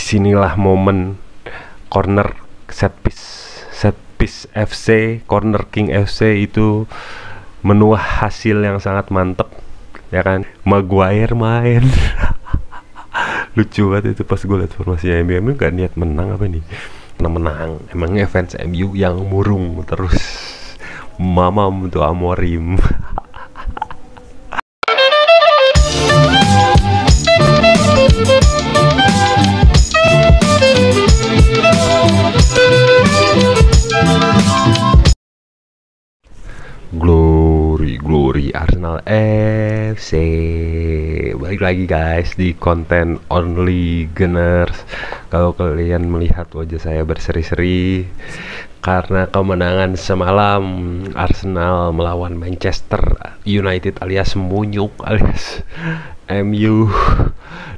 Disinilah momen corner set piece FC, corner king FC itu menuai hasil yang sangat mantep, ya kan? Maguire main. Lucu banget itu pas gue liat formasinya MU gak niat menang apa nih? Menang, emangnya fans MU yang murung terus. Mamam tuh Amorim. Glory Arsenal FC. Balik lagi guys di konten Only Gunners. Kalau kalian melihat wajah saya berseri-seri karena kemenangan semalam Arsenal melawan Manchester United alias Munyuk alias MU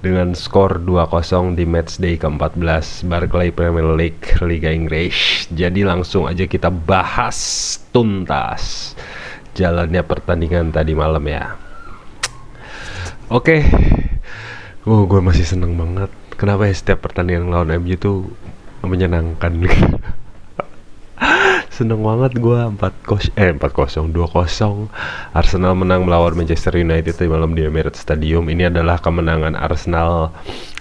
dengan skor 2-0 di matchday ke-14 Barclays Premier League Liga Inggris. Jadi langsung aja kita bahas tuntas jalannya pertandingan tadi malam ya. Oke. Gue masih seneng banget. Kenapa ya setiap pertandingan lawan MU tuh menyenangkan. Seneng banget gue. 2-0 Arsenal menang melawan Manchester United di malam di Emirates Stadium. Ini adalah kemenangan Arsenal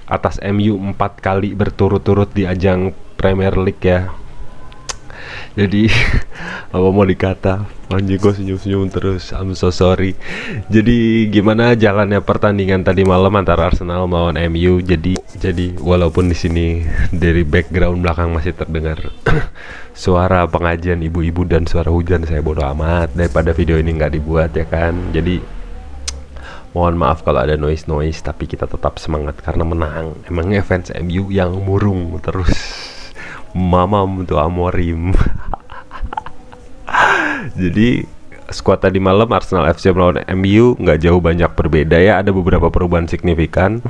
atas MU 4 kali berturut-turut di ajang Premier League ya. Jadi apa mau dikata, anjing gue senyum-senyum terus, I'm so sorry. Jadi gimana jalannya pertandingan tadi malam antara Arsenal melawan MU? Jadi walaupun di sini dari background belakang masih terdengar suara pengajian ibu-ibu dan suara hujan, saya bodo amat daripada video ini nggak dibuat ya kan. Jadi mohon maaf kalau ada noise, tapi kita tetap semangat karena menang. Emangnya fans MU yang murung terus. Mamam tuh Amorim. Jadi skuad tadi malam Arsenal FC melawan MU nggak jauh banyak berbeda ya. Ada beberapa perubahan signifikan.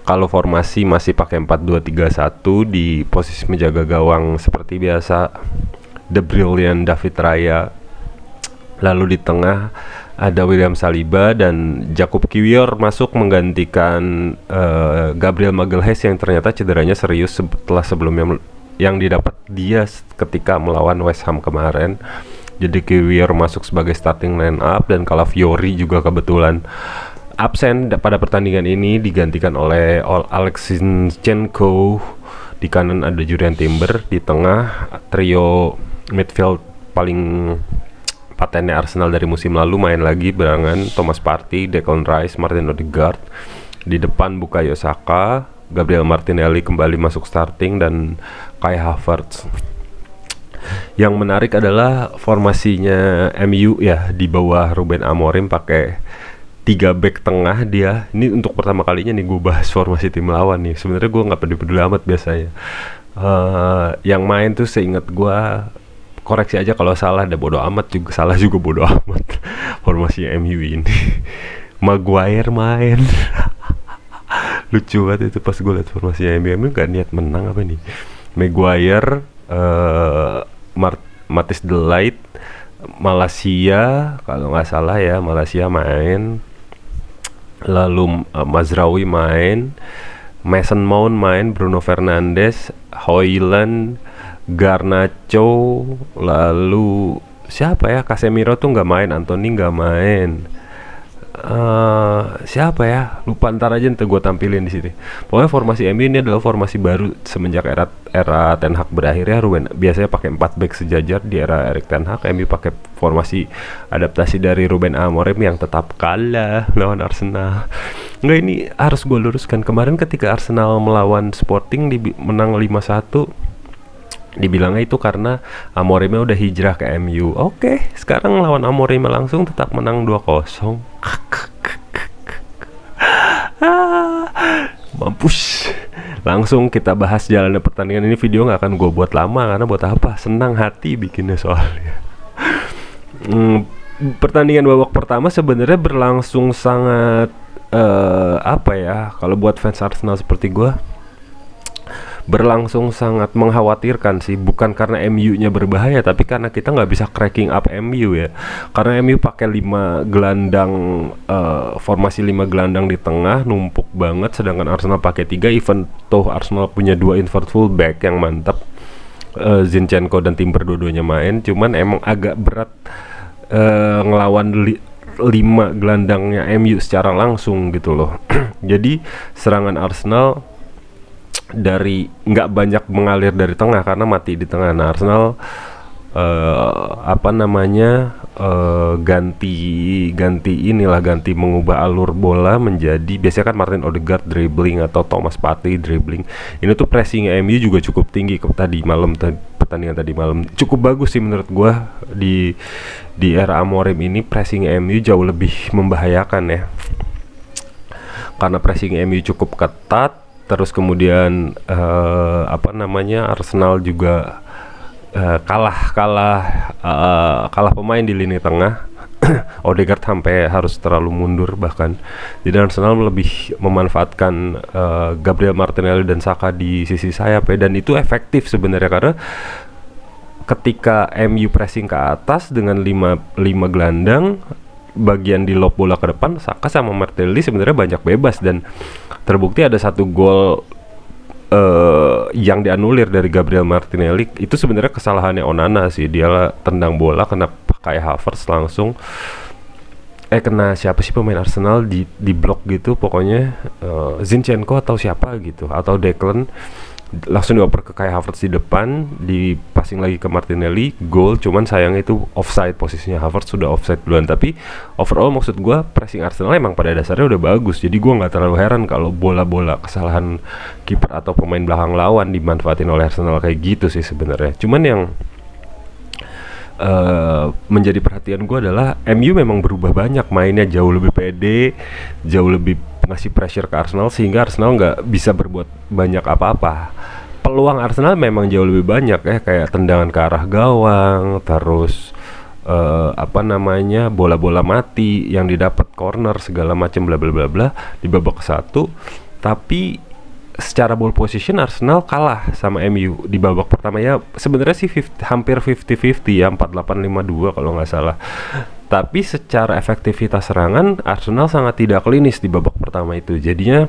Kalau formasi masih pakai 4-2-3-1, di posisi menjaga gawang seperti biasa The Brilliant David Raya. Lalu di tengah ada William Saliba dan Jakub Kiwior masuk menggantikan Gabriel Magalhaes yang ternyata cederanya serius setelah sebelumnya yang didapat dia ketika melawan West Ham kemarin. Jadi Kiwior masuk sebagai starting line up dan Calafiori juga kebetulan absen pada pertandingan ini, digantikan oleh Alexis Zinchenko. Di kanan ada Jurriën Timber, di tengah trio midfield paling patennya Arsenal dari musim lalu main lagi barengan Thomas Partey, Declan Rice, Martin Odegaard. Di depan Bukayo Saka, Gabriel Martinelli kembali masuk starting dan Kai Havertz. Yang menarik adalah formasinya MU ya, di bawah Ruben Amorim pakai 3 back tengah dia. Ini untuk pertama kalinya nih gue bahas formasi tim lawan nih. Sebenarnya gue nggak peduli amat biasanya. Yang main tuh seingat gue, koreksi aja kalau salah, ada bodo amat juga, salah juga bodo amat. Formasinya MU ini. Maguire main. Lucu banget itu pas gue liat formasinya MU gak niat menang apa nih. Maguire, Matthijs de Ligt, Malaysia kalau nggak salah ya, Malaysia main. Lalu Mazraoui main, Mason Mount main, Bruno Fernandes, Højlund, Garnacho, lalu siapa ya, Casemiro tuh nggak main, Anthony nggak main. Siapa ya, lupa, ntar aja gue tampilin di sini. Pokoknya formasi MU ini adalah formasi baru semenjak era Ten Hag berakhir ya. Ruben biasanya pakai 4 back sejajar, di era Erik Ten Hag MU pakai formasi adaptasi dari Ruben Amorim yang tetap kalah lawan Arsenal. Enggak, ini harus gue luruskan, kemarin ketika Arsenal melawan Sporting menang 5-1, dibilangnya itu karena Amorimnya udah hijrah ke MU. Oke, sekarang lawan Amorimnya langsung tetap menang 2-0. Mampus. Langsung kita bahas jalannya pertandingan ini. Video nggak akan gue buat lama karena buat apa? Senang hati bikinnya soalnya. Pertandingan babak pertama sebenarnya berlangsung sangat apa ya? Kalau buat fans Arsenal seperti gue, berlangsung sangat mengkhawatirkan sih, bukan karena MU-nya berbahaya, tapi karena kita nggak bisa cracking up MU ya. Karena MU pakai 5 gelandang, formasi 5 gelandang di tengah, numpuk banget, sedangkan Arsenal pakai 3, even tuh Arsenal punya 2 invert fullback yang mantap. Zinchenko dan Timber dua-duanya main, cuman emang agak berat ngelawan 5 gelandangnya MU secara langsung gitu loh. Jadi serangan Arsenal dari nggak banyak mengalir dari tengah karena mati di tengah. Nah, Arsenal ganti mengubah alur bola menjadi, biasanya kan Martin Odegaard dribbling atau Thomas Partey dribbling. Ini tuh pressing MU juga cukup tinggi pertandingan tadi malam cukup bagus sih menurut gua. Di era Amorim ini pressing MU jauh lebih membahayakan ya, karena pressing MU cukup ketat. Terus kemudian Arsenal juga kalah pemain di lini tengah. Odegaard sampai harus terlalu mundur bahkan. Jadi Arsenal lebih memanfaatkan Gabriel Martinelli dan Saka di sisi sayap ya, dan itu efektif sebenarnya karena ketika MU pressing ke atas dengan 5 gelandang, bagian di lob bola ke depan, Saka sama Martinelli sebenarnya banyak bebas, dan terbukti ada 1 gol yang dianulir dari Gabriel Martinelli. Itu sebenarnya kesalahannya Onana sih, dia tendang bola kena Kai Havertz langsung, kena siapa sih pemain Arsenal di blok gitu pokoknya, Zinchenko atau siapa gitu, atau Declan, langsung dioper ke Kai Havertz di depan, di passing lagi ke Martinelli, gol. Cuman sayangnya itu offside, posisinya Havertz sudah offside duluan. Tapi overall maksud gue pressing Arsenal emang pada dasarnya udah bagus, jadi gue nggak terlalu heran kalau bola-bola kesalahan kiper atau pemain belakang lawan dimanfaatin oleh Arsenal kayak gitu sih sebenarnya. Cuman yang menjadi perhatian gue adalah MU memang berubah banyak, mainnya jauh lebih pede, jauh lebih ngasih pressure ke Arsenal, sehingga Arsenal nggak bisa berbuat banyak apa-apa. Peluang Arsenal memang jauh lebih banyak ya, kayak tendangan ke arah gawang, terus bola-bola mati yang didapat, corner segala macam bla bla bla bla di babak ke-1. Tapi secara ball position Arsenal kalah sama MU di babak pertama ya. Sebenarnya sih hampir 50-50 ya, 48-52 kalau nggak salah. Tapi secara efektivitas serangan Arsenal sangat tidak klinis di babak pertama itu. Jadinya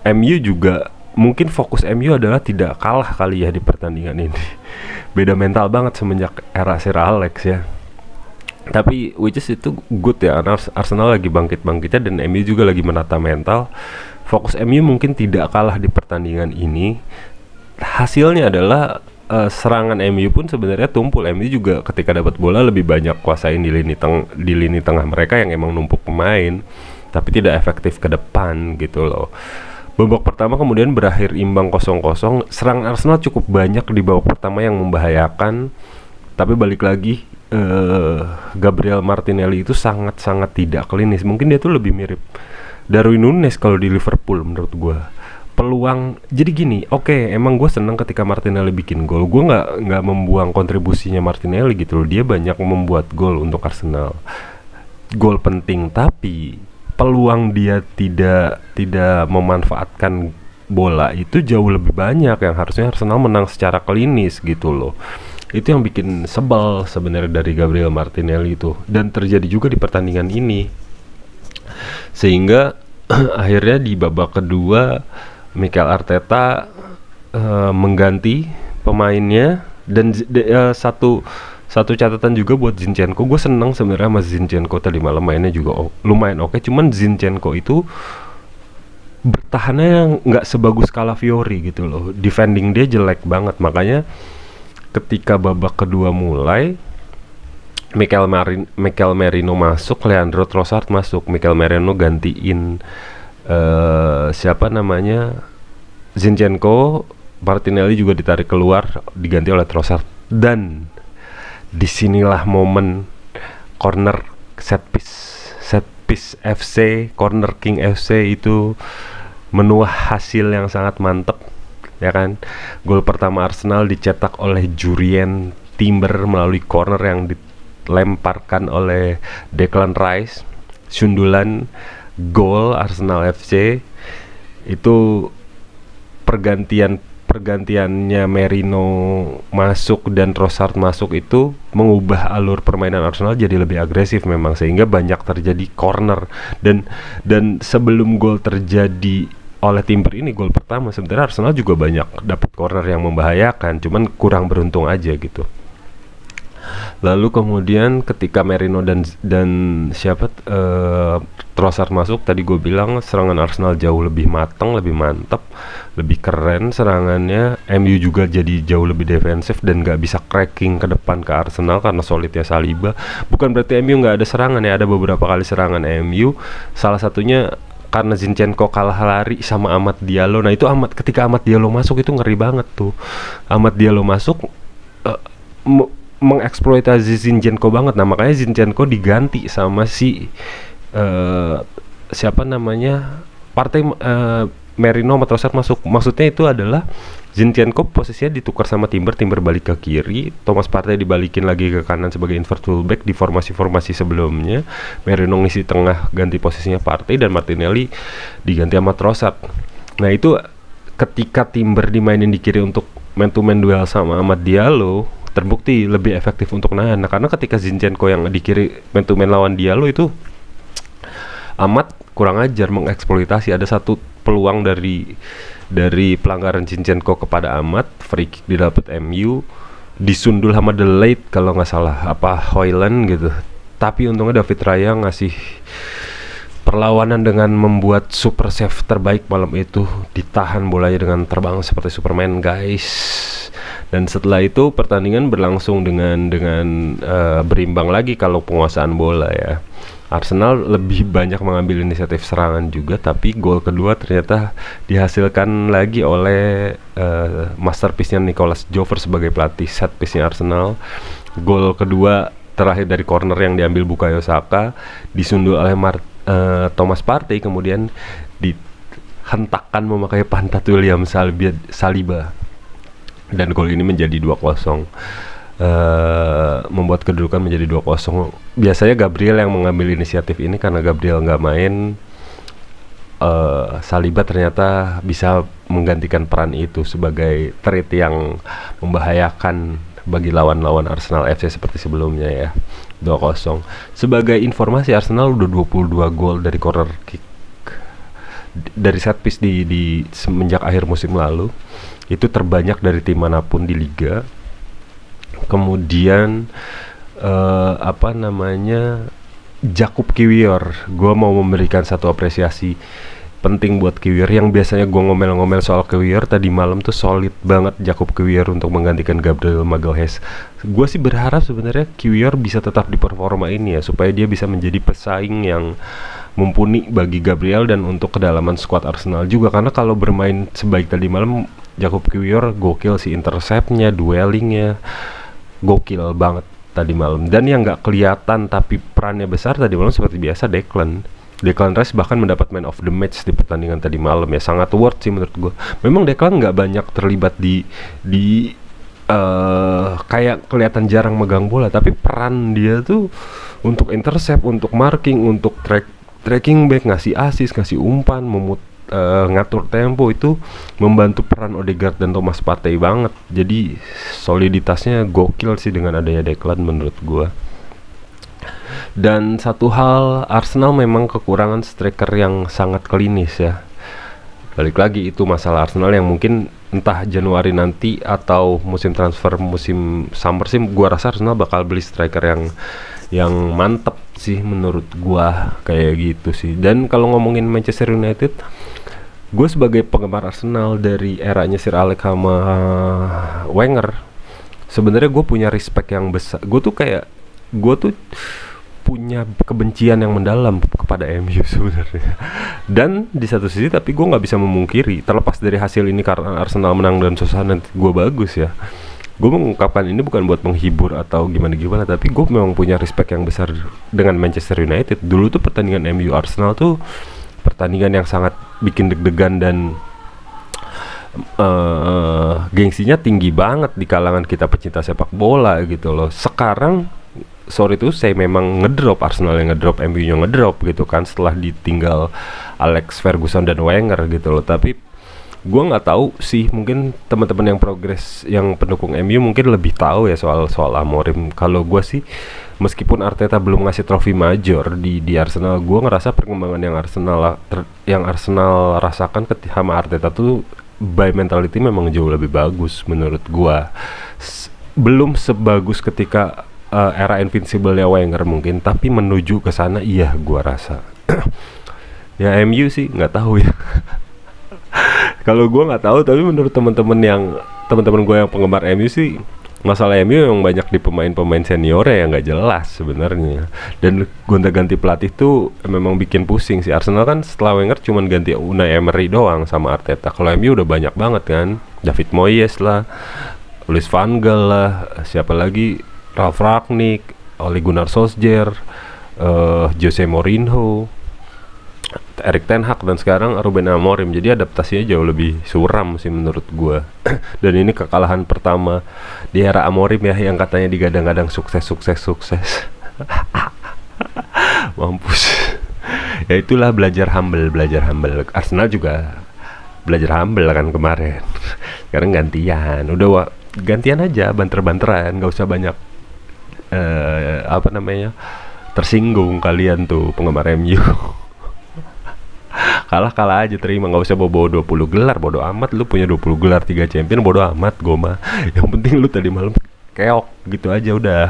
MU juga mungkin fokus MU adalah tidak kalah kali ya di pertandingan ini. Beda mental banget semenjak era Sir Alex ya. Tapi which is itu good ya, Arsenal lagi bangkit-bangkitnya dan MU juga lagi menata mental. Fokus MU mungkin tidak kalah di pertandingan ini. Hasilnya adalah serangan MU pun sebenarnya tumpul. MU juga ketika dapat bola lebih banyak kuasain di lini tengah mereka yang emang numpuk pemain, tapi tidak efektif ke depan gitu loh. Babak pertama kemudian berakhir imbang 0-0. Serangan Arsenal cukup banyak di babak pertama yang membahayakan, tapi balik lagi Gabriel Martinelli itu sangat-sangat tidak klinis. Mungkin dia tuh lebih mirip Darwin Núñez kalau di Liverpool menurut gue. Peluang jadi gini, oke, emang gue seneng ketika Martinelli bikin gol. Gue nggak membuang kontribusinya Martinelli gitu loh. Dia banyak membuat gol untuk Arsenal, gol penting. Tapi peluang dia tidak memanfaatkan bola itu jauh lebih banyak, yang harusnya Arsenal menang secara klinis gitu loh. Itu yang bikin sebel sebenarnya dari Gabriel Martinelli itu, dan terjadi juga di pertandingan ini. Sehingga akhirnya di babak kedua Mikel Arteta mengganti pemainnya, dan satu catatan juga buat Zinchenko. Gue seneng sebenarnya sama Zinchenko tadi malam, mainnya juga lumayan oke. Cuman Zinchenko itu bertahannya nggak sebagus Calafiori gitu loh. Defending dia jelek banget, makanya ketika babak kedua mulai, Mikel Merino masuk, Leandro Trossard masuk. Mikel Merino gantiin Zinchenko. Martinelli juga ditarik keluar, diganti oleh Trossard. Dan disinilah momen corner set piece FC, Corner King FC itu menuai hasil yang sangat mantep ya kan. Gol pertama Arsenal dicetak oleh Jurrien Timber melalui corner yang lemparkan oleh Declan Rice. Sundulan gol Arsenal FC itu pergantiannya Merino masuk dan Trossard masuk itu mengubah alur permainan Arsenal jadi lebih agresif memang, sehingga banyak terjadi corner dan sebelum gol terjadi oleh Timber ini, gol pertama, sebenarnya Arsenal juga banyak dapat corner yang membahayakan, cuman kurang beruntung aja gitu. Lalu kemudian ketika Merino dan Trossard masuk, tadi gue bilang serangan Arsenal jauh lebih matang, lebih mantap, lebih keren serangannya. MU juga jadi jauh lebih defensif dan gak bisa cracking ke depan ke Arsenal karena solidnya Saliba. Bukan berarti MU gak ada serangan ya, ada beberapa kali serangan MU. Salah satunya karena Zinchenko kalah lari sama Amad Diallo. Nah itu ketika Amad Diallo masuk itu ngeri banget tuh. Amad Diallo masuk mengeksploitasi Zinchenko banget. Nah makanya Zinchenko diganti sama siapa namanya, Merino sama Trossard masuk. Maksudnya itu adalah Zinchenko posisinya ditukar sama Timber balik ke kiri, Thomas Partey dibalikin lagi ke kanan sebagai invert fullback di formasi-formasi sebelumnya. Merino ngisi tengah ganti posisinya Partey, dan Martinelli diganti sama Trossard. Nah itu ketika Timber dimainin di kiri untuk man to man duel sama Amad Diallo, terbukti lebih efektif untuk nahan. Nah karena ketika Zinchenko yang di kiri man to man lawan Diallo, itu Amad kurang ajar mengeksploitasi. Ada satu peluang dari pelanggaran Zinchenko kepada Amad, free kick didapat MU, disundul sama The Late kalau nggak salah, Hoyland gitu. Tapi untungnya David Raya ngasih perlawanan dengan membuat super save terbaik malam itu, ditahan bolanya dengan terbang seperti Superman guys. Dan setelah itu pertandingan berlangsung dengan berimbang lagi kalau penguasaan bola ya. Arsenal lebih banyak mengambil inisiatif serangan juga, tapi gol kedua ternyata dihasilkan lagi oleh masterpiece-nya Nicolas Jover sebagai pelatih set piece-nya Arsenal. Gol kedua terakhir dari corner yang diambil Bukayo Saka, disundul oleh Thomas Partey, kemudian dihentakkan memakai pantat William Saliba. Dan gol ini menjadi 2-0. Membuat kedudukan menjadi 2-0. Biasanya Gabriel yang mengambil inisiatif ini, karena Gabriel nggak main, Saliba ternyata bisa menggantikan peran itu sebagai threat yang membahayakan bagi lawan-lawan Arsenal FC seperti sebelumnya ya. 2-0. Sebagai informasi, Arsenal udah 22 gol dari corner kick, dari set piece di semenjak akhir musim lalu. Itu terbanyak dari tim manapun di liga. Kemudian Jakub Kiwior, gue mau memberikan satu apresiasi penting buat Kiwior. Yang biasanya gue ngomel-ngomel soal Kiwior, tadi malam tuh solid banget Jakub Kiwior untuk menggantikan Gabriel Magalhaes. Gue sih berharap sebenarnya Kiwior bisa tetap di performa ini ya, supaya dia bisa menjadi pesaing yang mumpuni bagi Gabriel dan untuk kedalaman skuad Arsenal juga. Karena kalau bermain sebaik tadi malam, Jakub Kiwior gokil sih, interceptnya, duelingnya gokil banget tadi malam. Dan yang nggak kelihatan tapi perannya besar tadi malam seperti biasa Declan Rice bahkan mendapat man of the match di pertandingan tadi malam ya. Sangat worth sih menurut gue. Memang Declan nggak banyak terlibat di kayak kelihatan jarang megang bola, tapi peran dia tuh untuk intercept, untuk marking, untuk tracking back, ngasih assist, ngasih umpan, ngatur tempo, itu membantu peran Odegaard dan Thomas Partey banget. Jadi soliditasnya gokil sih dengan adanya Declan menurut gua. Dan satu hal, Arsenal memang kekurangan striker yang sangat klinis ya. Balik lagi, itu masalah Arsenal yang mungkin entah Januari nanti atau musim transfer, musim summer sih, gua rasa Arsenal bakal beli striker yang mantep sih menurut gua, kayak gitu sih. Dan kalau ngomongin Manchester United, gue sebagai penggemar Arsenal dari eranya Sir Alex sama Wenger, sebenarnya gue punya respect yang besar. Gue tuh punya kebencian yang mendalam kepada MU sebenarnya. Dan di satu sisi tapi gue nggak bisa memungkiri, terlepas dari hasil ini karena Arsenal menang dan suasana gue bagus ya, gue mengungkapkan ini bukan buat menghibur atau gimana-gimana, tapi gue memang punya respect yang besar dengan Manchester United. Dulu tuh pertandingan MU Arsenal tuh pertandingan yang sangat bikin deg-degan dan gengsinya tinggi banget di kalangan kita pecinta sepak bola gitu loh. Sekarang sorry tuh saya memang ngedrop, Arsenal yang ngedrop, MU yang ngedrop gitu kan, setelah ditinggal Alex Ferguson dan Wenger gitu loh. Tapi Gua nggak tahu sih, mungkin teman-teman yang progres yang pendukung MU mungkin lebih tahu ya soal Amorim. Kalau gua sih, meskipun Arteta belum ngasih trofi major di Arsenal, gua ngerasa perkembangan yang Arsenal rasakan ketika sama Arteta tuh by mentality memang jauh lebih bagus menurut gua. Belum sebagus ketika era invincible-nya Wenger mungkin, tapi menuju ke sana iya gua rasa. Ya MU sih nggak tahu ya. Kalau gue nggak tahu, tapi menurut teman-teman gue yang penggemar MU sih, masalah MU yang banyak di pemain-pemain senior yang nggak jelas sebenarnya. Dan gonta-ganti pelatih tuh memang bikin pusing sih. Arsenal kan setelah Wenger cuman ganti Unai Emery doang sama Arteta. Kalau MU udah banyak banget kan, David Moyes lah, Louis van Gaal lah, siapa lagi, Ralf Rangnick, Ole Gunnar Solskjaer, Jose Mourinho, Erik ten Hag, dan sekarang Ruben Amorim. Jadi adaptasinya jauh lebih suram sih menurut gue. Dan ini kekalahan pertama di era Amorim ya, yang katanya digadang-gadang sukses. Mampus. Ya itulah, belajar humble. Arsenal juga belajar humble kan kemarin. Sekarang gantian, gantian aja, banter-banteran, nggak usah banyak tersinggung kalian tuh penggemar MU. Kalah aja, terima, nggak usah bawa 20 gelar, bodo amat. Lu punya 20 gelar, 3 champion, bodo amat gue mah. Yang penting lu tadi malam keok gitu aja udah,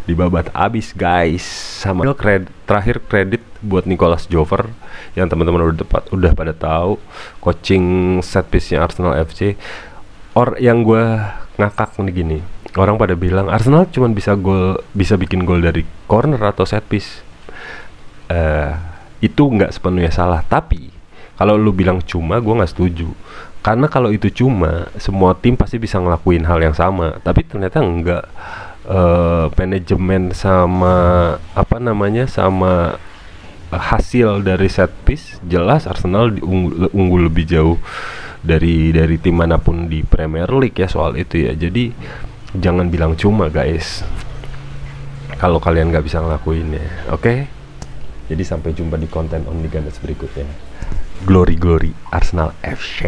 dibabat abis guys. Sama terakhir kredit buat Nicolas Jover, yang teman-teman udah pada tahu coaching set piece-nya Arsenal FC. Yang gue ngakak nih gini, orang pada bilang Arsenal cuma bisa bikin gol dari corner atau set piece. Itu nggak sepenuhnya salah, tapi kalau lu bilang cuma, gue nggak setuju. Karena kalau itu cuma, semua tim pasti bisa ngelakuin hal yang sama. Tapi ternyata enggak. Manajemen sama sama hasil dari set piece, jelas Arsenal unggul lebih jauh dari tim manapun di Premier League ya soal itu ya. Jadi jangan bilang cuma guys, kalau kalian nggak bisa ngelakuinnya. Oke? Jadi sampai jumpa di konten Only Gunners berikutnya. Glory Arsenal FC.